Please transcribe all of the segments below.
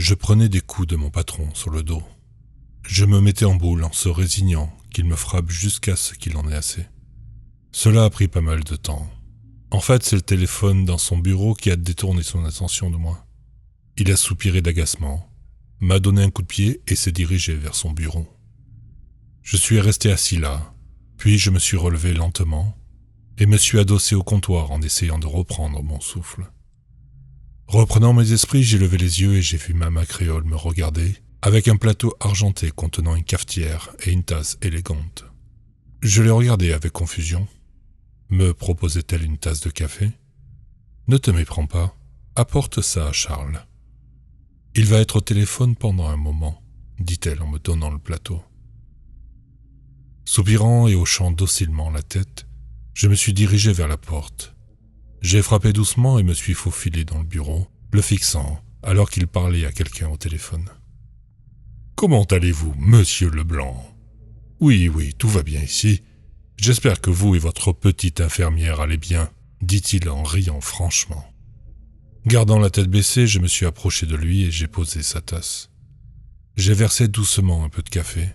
Je prenais des coups de mon patron sur le dos. Je me mettais en boule en se résignant qu'il me frappe jusqu'à ce qu'il en ait assez. Cela a pris pas mal de temps. En fait, c'est le téléphone dans son bureau qui a détourné son attention de moi. Il a soupiré d'agacement, m'a donné un coup de pied et s'est dirigé vers son bureau. Je suis resté assis là, puis je me suis relevé lentement et me suis adossé au comptoir en essayant de reprendre mon souffle. Reprenant mes esprits, j'ai levé les yeux et j'ai vu Mama Créole me regarder avec un plateau argenté contenant une cafetière et une tasse élégante. Je l'ai regardée avec confusion. Me proposait-elle une tasse de café ? Ne te méprends pas, apporte ça à Charles. Il va être au téléphone pendant un moment, dit-elle en me donnant le plateau. Soupirant et hochant docilement la tête, je me suis dirigé vers la porte. J'ai frappé doucement et me suis faufilé dans le bureau, le fixant alors qu'il parlait à quelqu'un au téléphone. « Comment allez-vous, monsieur Leblanc ? Oui, tout va bien ici. J'espère que vous et votre petite infirmière allez bien, dit-il en riant franchement. Gardant la tête baissée, je me suis approché de lui et j'ai posé sa tasse. J'ai versé doucement un peu de café.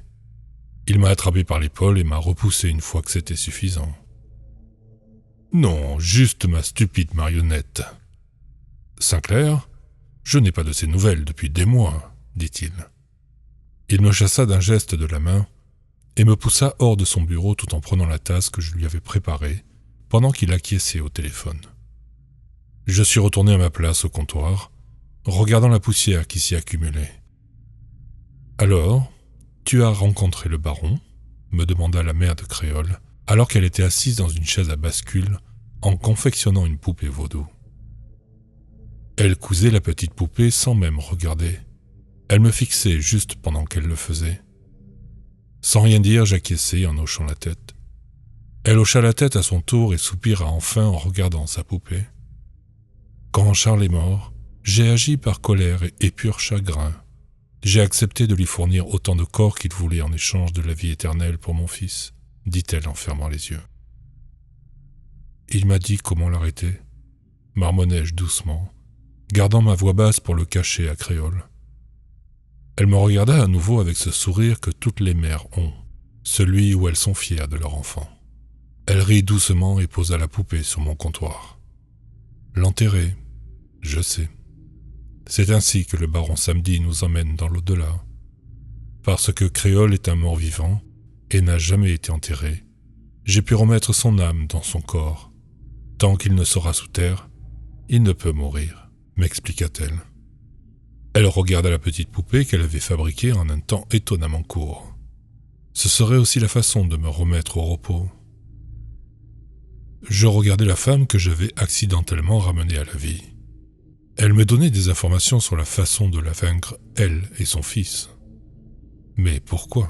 Il m'a attrapé par l'épaule et m'a repoussé une fois que c'était suffisant. « Non, juste ma stupide marionnette. »« Sinclair, je n'ai pas de ses nouvelles depuis des mois, » dit-il. Il me chassa d'un geste de la main et me poussa hors de son bureau tout en prenant la tasse que je lui avais préparée pendant qu'il acquiesçait au téléphone. Je suis retourné à ma place au comptoir, regardant la poussière qui s'y accumulait. « Alors, tu as rencontré le baron ?» me demanda la mère de Créole, alors qu'elle était assise dans une chaise à bascule en confectionnant une poupée vaudou. Elle cousait la petite poupée sans même regarder. Elle me fixait juste pendant qu'elle le faisait. Sans rien dire, j'acquiesçai en hochant la tête. Elle hocha la tête à son tour et soupira enfin en regardant sa poupée. Quand Charles est mort, j'ai agi par colère et pur chagrin. J'ai accepté de lui fournir autant de corps qu'il voulait en échange de la vie éternelle pour mon fils, dit-elle en fermant les yeux. Il m'a dit comment l'arrêter, marmonnai-je doucement, gardant ma voix basse pour le cacher à Créole. Elle me regarda à nouveau avec ce sourire que toutes les mères ont, celui où elles sont fières de leur enfant. Elle rit doucement et posa la poupée sur mon comptoir. L'enterrer, je sais. C'est ainsi que le baron Samedi nous emmène dans l'au-delà. Parce que Créole est un mort-vivant et n'a jamais été enterré, j'ai pu remettre son âme dans son corps. Tant qu'il ne sera sous terre, il ne peut mourir, m'expliqua-t-elle. Elle regarda la petite poupée qu'elle avait fabriquée en un temps étonnamment court. Ce serait aussi la façon de me remettre au repos. Je regardais la femme que j'avais accidentellement ramenée à la vie. Elle me donnait des informations sur la façon de la vaincre, elle et son fils. Mais pourquoi ?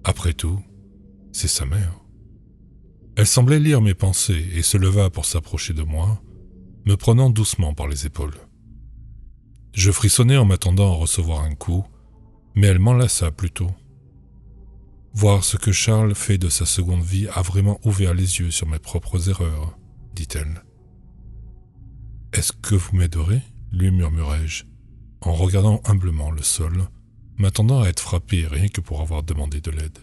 Après tout, c'est sa mère. Elle semblait lire mes pensées et se leva pour s'approcher de moi, me prenant doucement par les épaules. Je frissonnais en m'attendant à recevoir un coup, mais elle m'enlaça plutôt. Voir ce que Charles fait de sa seconde vie a vraiment ouvert les yeux sur mes propres erreurs, dit-elle. « Est-ce que vous m'aiderez ?» lui murmurai-je, en regardant humblement le sol, m'attendant à être frappé rien que pour avoir demandé de l'aide.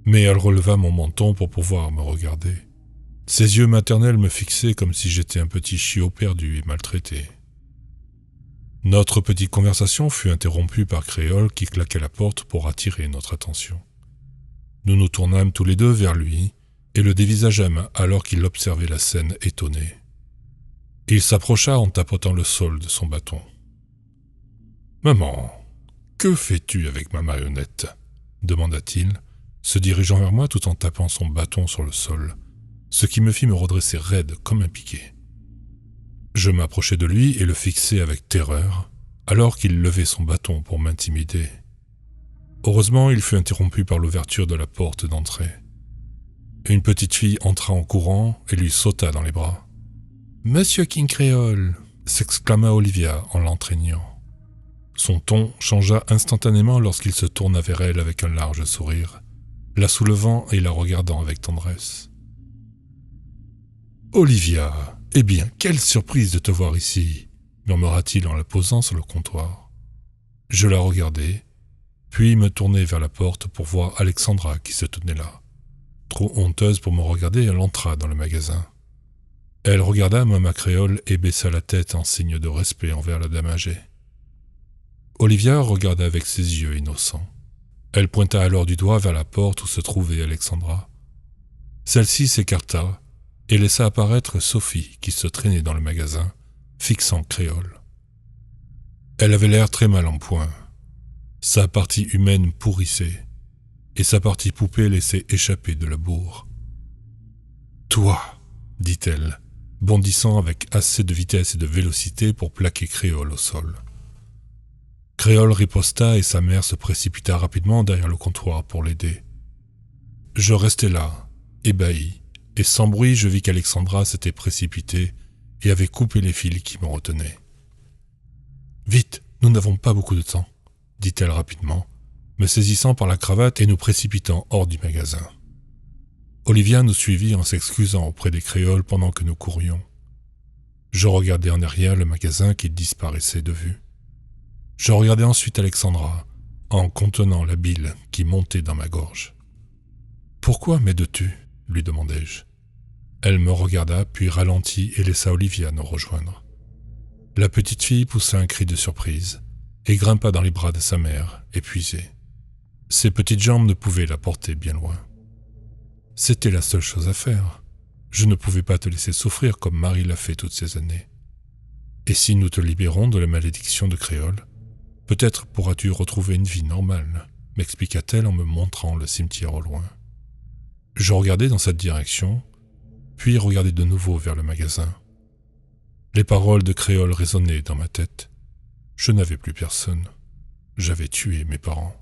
Mais elle releva mon menton pour pouvoir me regarder. Ses yeux maternels me fixaient comme si j'étais un petit chiot perdu et maltraité. Notre petite conversation fut interrompue par Créole qui claqua la porte pour attirer notre attention. Nous nous tournâmes tous les deux vers lui et le dévisageâmes alors qu'il observait la scène étonné. Il s'approcha en tapotant le sol de son bâton. « Maman, que fais-tu avec ma marionnette ?» demanda-t-il, se dirigeant vers moi tout en tapant son bâton sur le sol, ce qui me fit me redresser raide comme un piquet. Je m'approchai de lui et le fixai avec terreur, alors qu'il levait son bâton pour m'intimider. Heureusement, il fut interrompu par l'ouverture de la porte d'entrée. Une petite fille entra en courant et lui sauta dans les bras. « Monsieur King Créole !» s'exclama Olivia en l'entraignant. Son ton changea instantanément lorsqu'il se tourna vers elle avec un large sourire, la soulevant et la regardant avec tendresse. « Olivia, eh bien, quelle surprise de te voir ici !» murmura-t-il en la posant sur le comptoir. Je la regardai, puis me tournai vers la porte pour voir Alexandra qui se tenait là. Trop honteuse pour me regarder, elle entra dans le magasin. Elle regarda Mama Créole et baissa la tête en signe de respect envers la dame âgée. Olivia regarda avec ses yeux innocents. Elle pointa alors du doigt vers la porte où se trouvait Alexandra. Celle-ci s'écarta et laissa apparaître Sophie qui se traînait dans le magasin, fixant Créole. Elle avait l'air très mal en point. Sa partie humaine pourrissait, et sa partie poupée laissait échapper de la bourre. « Toi !» dit-elle, bondissant avec assez de vitesse et de vélocité pour plaquer Créole au sol. Créole riposta et sa mère se précipita rapidement derrière le comptoir pour l'aider. Je restai là, ébahi, et sans bruit je vis qu'Alexandra s'était précipitée et avait coupé les fils qui me retenaient. « Vite, nous n'avons pas beaucoup de temps !» dit-elle rapidement, me saisissant par la cravate et nous précipitant hors du magasin. Olivia nous suivit en s'excusant auprès des créoles pendant que nous courions. Je regardais en arrière le magasin qui disparaissait de vue. Je regardais ensuite Alexandra, en contenant la bile qui montait dans ma gorge. « Pourquoi m'aides-tu » lui demandai-je. Elle me regarda, puis ralentit et laissa Olivia nous rejoindre. La petite fille poussa un cri de surprise et grimpa dans les bras de sa mère, épuisée. Ses petites jambes ne pouvaient la porter bien loin. C'était la seule chose à faire. Je ne pouvais pas te laisser souffrir comme Marie l'a fait toutes ces années. Et si nous te libérons de la malédiction de Créole, peut-être pourras-tu retrouver une vie normale, m'expliqua-t-elle en me montrant le cimetière au loin. Je regardai dans cette direction, puis regardai de nouveau vers le magasin. Les paroles de Créole résonnaient dans ma tête. Je n'avais plus personne. J'avais tué mes parents.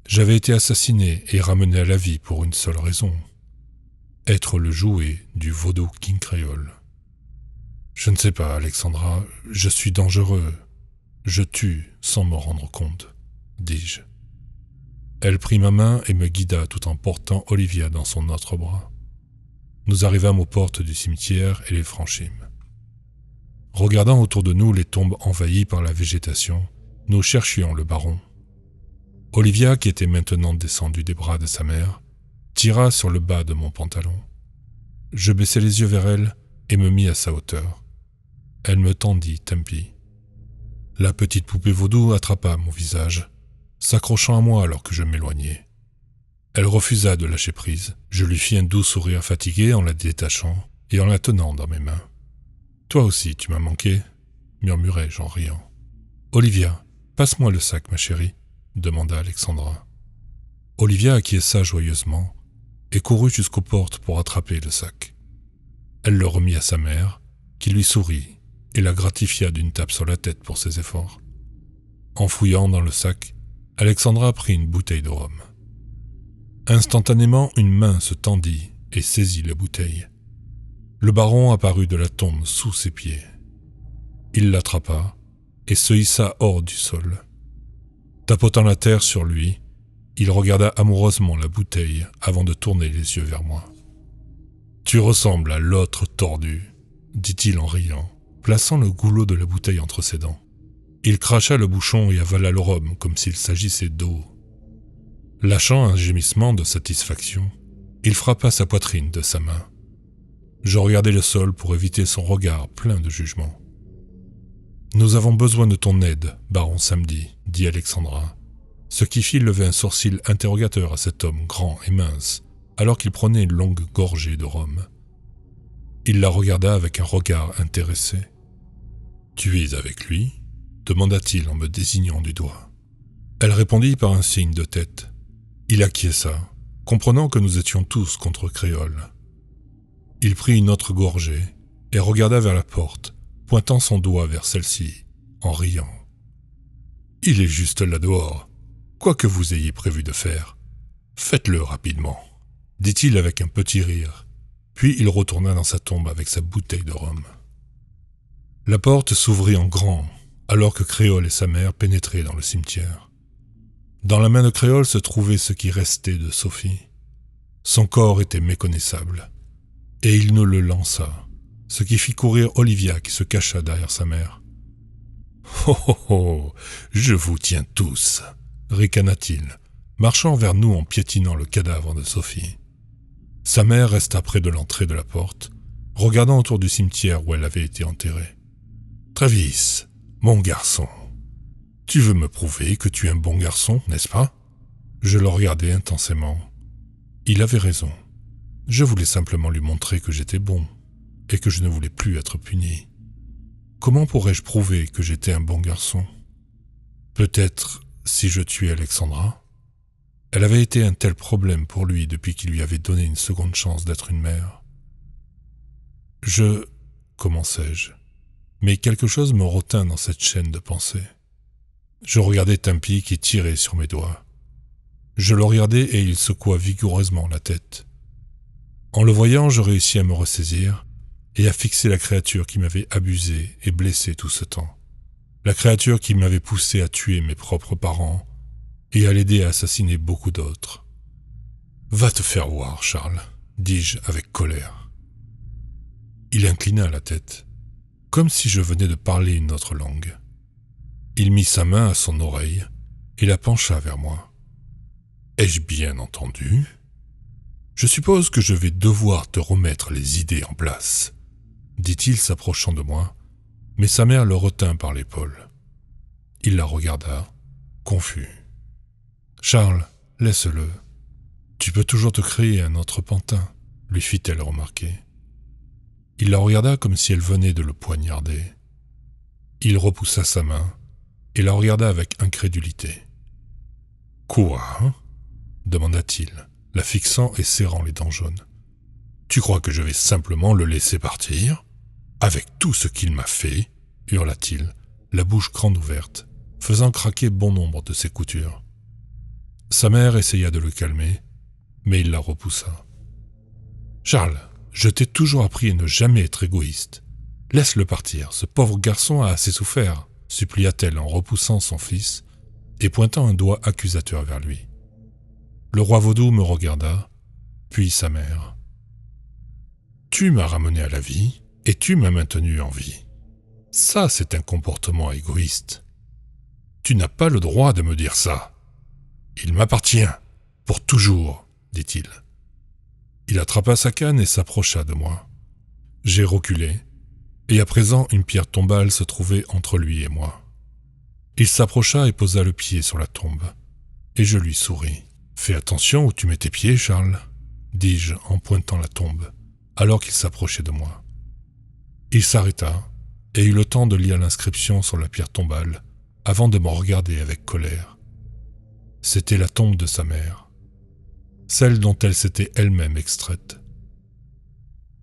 J'avais été assassiné et ramené à la vie pour une seule raison. Être le jouet du vaudou King Créole. Je ne sais pas, Alexandra, je suis dangereux. Je tue sans me rendre compte, dis-je. Elle prit ma main et me guida tout en portant Olivia dans son autre bras. Nous arrivâmes aux portes du cimetière et les franchîmes. Regardant autour de nous les tombes envahies par la végétation, nous cherchions le baron. Olivia, qui était maintenant descendue des bras de sa mère, tira sur le bas de mon pantalon. Je baissai les yeux vers elle et me mis à sa hauteur. Elle me tendit Tempi. La petite poupée vaudou attrapa mon visage, s'accrochant à moi alors que je m'éloignais. Elle refusa de lâcher prise. Je lui fis un doux sourire fatigué en la détachant et en la tenant dans mes mains. « Toi aussi, tu m'as manqué » murmurai-je en riant. « Olivia, passe-moi le sac, ma chérie » demanda Alexandra. Olivia acquiesça joyeusement et courut jusqu'aux portes pour attraper le sac. Elle le remit à sa mère, qui lui sourit et la gratifia d'une tape sur la tête pour ses efforts. En fouillant dans le sac, Alexandra prit une bouteille de rhum. Instantanément, une main se tendit et saisit la bouteille. Le baron apparut de la tombe sous ses pieds. Il l'attrapa et se hissa hors du sol. Tapotant la terre sur lui, il regarda amoureusement la bouteille avant de tourner les yeux vers moi. « Tu ressembles à l'autre tordu », dit-il en riant, plaçant le goulot de la bouteille entre ses dents. Il cracha le bouchon et avala le rhum comme s'il s'agissait d'eau. Lâchant un gémissement de satisfaction, il frappa sa poitrine de sa main. Je regardai le sol pour éviter son regard plein de jugement. « Nous avons besoin de ton aide, baron Samedi, » dit Alexandra, ce qui fit lever un sourcil interrogateur à cet homme grand et mince, alors qu'il prenait une longue gorgée de rhum. Il la regarda avec un regard intéressé. « Tu es avec lui ?» demanda-t-il en me désignant du doigt. Elle répondit par un signe de tête. Il acquiesça, comprenant que nous étions tous contre Créole. Il prit une autre gorgée et regarda vers la porte, pointant son doigt vers celle-ci, en riant. « Il est juste là dehors. Quoi que vous ayez prévu de faire, faites-le rapidement, » dit-il avec un petit rire, puis il retourna dans sa tombe avec sa bouteille de rhum. La porte s'ouvrit en grand, alors que Créole et sa mère pénétraient dans le cimetière. Dans la main de Créole se trouvait ce qui restait de Sophie. Son corps était méconnaissable, et il nous le lança. ce qui fit courir Olivia qui se cacha derrière sa mère. « Oh oh oh, je vous tiens tous !» ricana-t-il, marchant vers nous en piétinant le cadavre de Sophie. Sa mère resta près de l'entrée de la porte, regardant autour du cimetière où elle avait été enterrée. « Travis, mon garçon, tu veux me prouver que tu es un bon garçon, n'est-ce pas ?» Je le regardais intensément. Il avait raison. Je voulais simplement lui montrer que j'étais bon et que je ne voulais plus être puni. Comment pourrais-je prouver que j'étais un bon garçon? Peut-être si je tuais Alexandra? Elle avait été un tel problème pour lui depuis qu'il lui avait donné une seconde chance d'être une mère. Commençai-je, mais quelque chose me retint dans cette chaîne de pensée. Je regardais Tempi qui tirait sur mes doigts. Je le regardais et il secoua vigoureusement la tête. En le voyant, je réussis à me ressaisir et à fixer la créature qui m'avait abusé et blessé tout ce temps. La créature qui m'avait poussé à tuer mes propres parents et à l'aider à assassiner beaucoup d'autres. « Va te faire voir, Charles, » dis-je avec colère. Il inclina la tête, comme si je venais de parler une autre langue. Il mit sa main à son oreille et la pencha vers moi. « Ai-je bien entendu ? Je suppose que je vais devoir te remettre les idées en place, » dit-il s'approchant de moi, mais sa mère le retint par l'épaule. Il la regarda, confus. « Charles, laisse-le. Tu peux toujours te créer un autre pantin, » lui fit-elle remarquer. Il la regarda comme si elle venait de le poignarder. Il repoussa sa main et la regarda avec incrédulité. « Quoi ?» demanda-t-il, la fixant et serrant les dents jaunes. « Tu crois que je vais simplement le laisser partir ? Avec tout ce qu'il m'a fait ?» hurla-t-il, la bouche grande ouverte, faisant craquer bon nombre de ses coutures. Sa mère essaya de le calmer, mais il la repoussa. « Charles, je t'ai toujours appris à ne jamais être égoïste. Laisse-le partir, ce pauvre garçon a assez souffert, » supplia-t-elle en repoussant son fils et pointant un doigt accusateur vers lui. Le roi vaudou me regarda, puis sa mère. « Tu m'as ramené à la vie et tu m'as maintenu en vie. Ça, c'est un comportement égoïste. Tu n'as pas le droit de me dire ça. Il m'appartient, pour toujours, dit-il. Il attrapa sa canne et s'approcha de moi. J'ai reculé, et à présent une pierre tombale se trouvait entre lui et moi. Il s'approcha et posa le pied sur la tombe, et je lui souris. « Fais attention où tu mets tes pieds, Charles, » dis-je en pointant la tombe, alors qu'il s'approchait de moi. Il s'arrêta et eut le temps de lire l'inscription sur la pierre tombale avant de me regarder avec colère. C'était la tombe de sa mère, celle dont elle s'était elle-même extraite.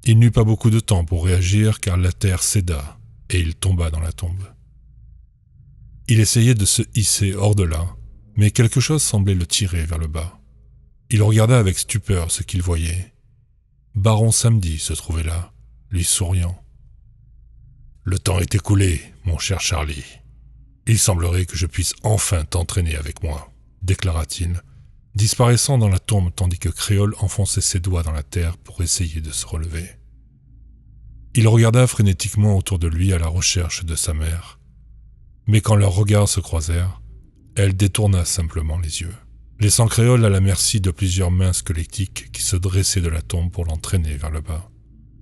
Il n'eut pas beaucoup de temps pour réagir car la terre céda et il tomba dans la tombe. Il essayait de se hisser hors de là, mais quelque chose semblait le tirer vers le bas. Il regarda avec stupeur ce qu'il voyait. Baron Samedi se trouvait là, lui souriant. « Le temps est écoulé, mon cher Charlie. Il semblerait que je puisse enfin t'entraîner avec moi, » déclara-t-il, disparaissant dans la tombe tandis que Créole enfonçait ses doigts dans la terre pour essayer de se relever. Il regarda frénétiquement autour de lui à la recherche de sa mère, mais quand leurs regards se croisèrent, elle détourna simplement les yeux, laissant Créole à la merci de plusieurs mains squelettiques qui se dressaient de la tombe pour l'entraîner vers le bas.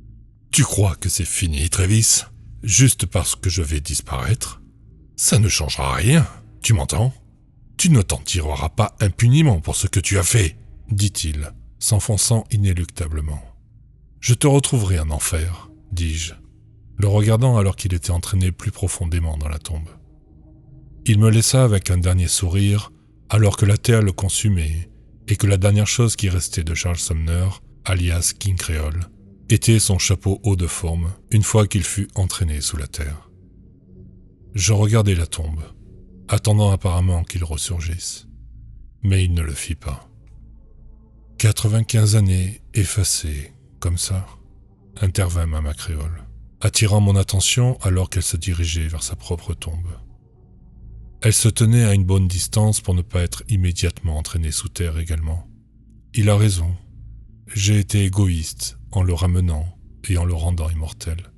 « Tu crois que c'est fini, Travis, juste parce que je vais disparaître? Ça ne changera rien, tu m'entends? Tu ne t'en tireras pas impunément pour ce que tu as fait, » dit-il, s'enfonçant inéluctablement. « Je te retrouverai en enfer, » dis-je, le regardant alors qu'il était entraîné plus profondément dans la tombe. Il me laissa avec un dernier sourire, alors que la terre le consumait et que la dernière chose qui restait de Charles Sumner, alias King Créole, était son chapeau haut de forme une fois qu'il fut entraîné sous la terre. Je regardai la tombe, attendant apparemment qu'il ressurgisse, mais il ne le fit pas. 95 années effacées, comme ça, intervint Mama Créole, attirant mon attention alors qu'elle se dirigeait vers sa propre tombe. Elle se tenait à une bonne distance pour ne pas être immédiatement entraînée sous terre également. Il a raison. J'ai été égoïste en le ramenant et en le rendant immortel.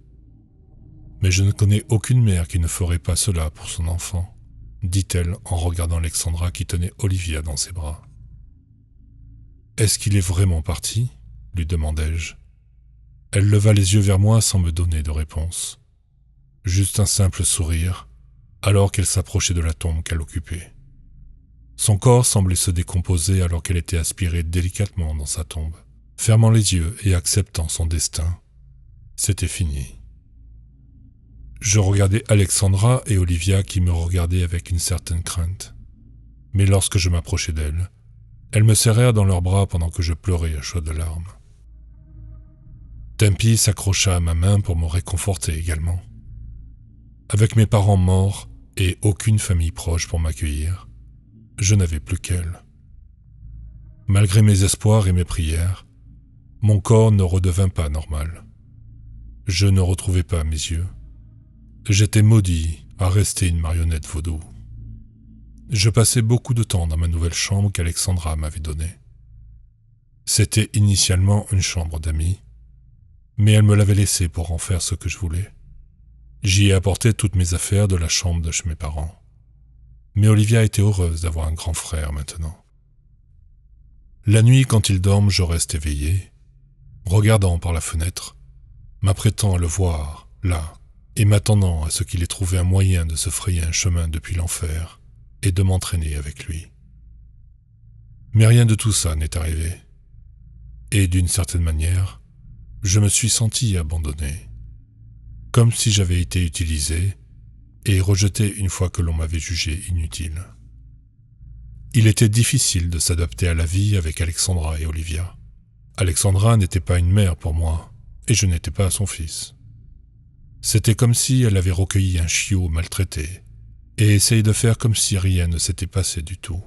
Mais je ne connais aucune mère qui ne ferait pas cela pour son enfant, dit-elle en regardant Alexandra qui tenait Olivia dans ses bras. « Est-ce qu'il est vraiment parti ?» lui demandai-je. Elle leva les yeux vers moi sans me donner de réponse. Juste un simple sourire, alors qu'elle s'approchait de la tombe qu'elle occupait. Son corps semblait se décomposer alors qu'elle était aspirée délicatement dans sa tombe. Fermant les yeux et acceptant son destin, c'était fini. Je regardais Alexandra et Olivia qui me regardaient avec une certaine crainte. Mais lorsque je m'approchai d'elles, elles me serrèrent dans leurs bras pendant que je pleurais à chaudes larmes. Tempi s'accrocha à ma main pour me réconforter également. Avec mes parents morts et aucune famille proche pour m'accueillir, je n'avais plus qu'elle. Malgré mes espoirs et mes prières, mon corps ne redevint pas normal. Je ne retrouvais pas mes yeux. J'étais maudit à rester une marionnette vaudou. Je passais beaucoup de temps dans ma nouvelle chambre qu'Alexandra m'avait donnée. C'était initialement une chambre d'amis, mais elle me l'avait laissée pour en faire ce que je voulais. J'y ai apporté toutes mes affaires de la chambre de chez mes parents. Mais Olivia était heureuse d'avoir un grand frère maintenant. La nuit, quand ils dorment, je reste éveillé, regardant par la fenêtre, m'apprêtant à le voir, là, et m'attendant à ce qu'il ait trouvé un moyen de se frayer un chemin depuis l'enfer et de m'entraîner avec lui. Mais rien de tout ça n'est arrivé. Et d'une certaine manière, je me suis senti abandonné, comme si j'avais été utilisé et rejeté une fois que l'on m'avait jugé inutile. Il était difficile de s'adapter à la vie avec Alexandra et Olivia. Alexandra n'était pas une mère pour moi, et je n'étais pas son fils. C'était comme si elle avait recueilli un chiot maltraité et essayé de faire comme si rien ne s'était passé du tout.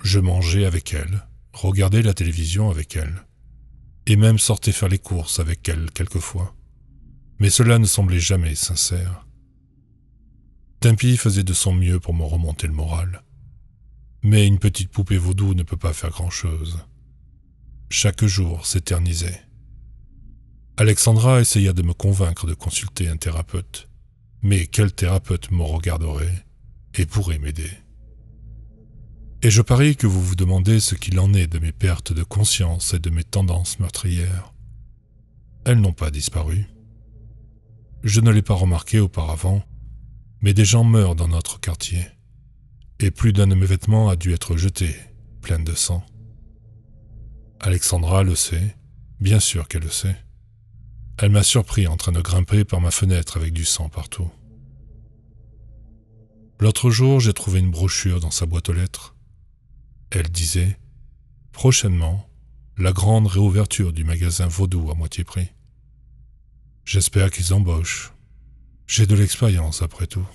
Je mangeais avec elle, regardais la télévision avec elle, et même sortais faire les courses avec elle quelquefois. Mais cela ne semblait jamais sincère. Tempi faisait de son mieux pour me remonter le moral. Mais une petite poupée vaudou ne peut pas faire grand-chose. Chaque jour s'éternisait. Alexandra essaya de me convaincre de consulter un thérapeute. Mais quel thérapeute me regarderait et pourrait m'aider? Et je parie que vous vous demandez ce qu'il en est de mes pertes de conscience et de mes tendances meurtrières. Elles n'ont pas disparu. Je ne l'ai pas remarqué auparavant, mais des gens meurent dans notre quartier. Et plus d'un de mes vêtements a dû être jeté, plein de sang. Alexandra le sait, bien sûr qu'elle le sait. Elle m'a surpris en train de grimper par ma fenêtre avec du sang partout. L'autre jour, j'ai trouvé une brochure dans sa boîte aux lettres. Elle disait « Prochainement, la grande réouverture du magasin vaudou à moitié prix. » J'espère qu'ils embauchent. J'ai de l'expérience après tout.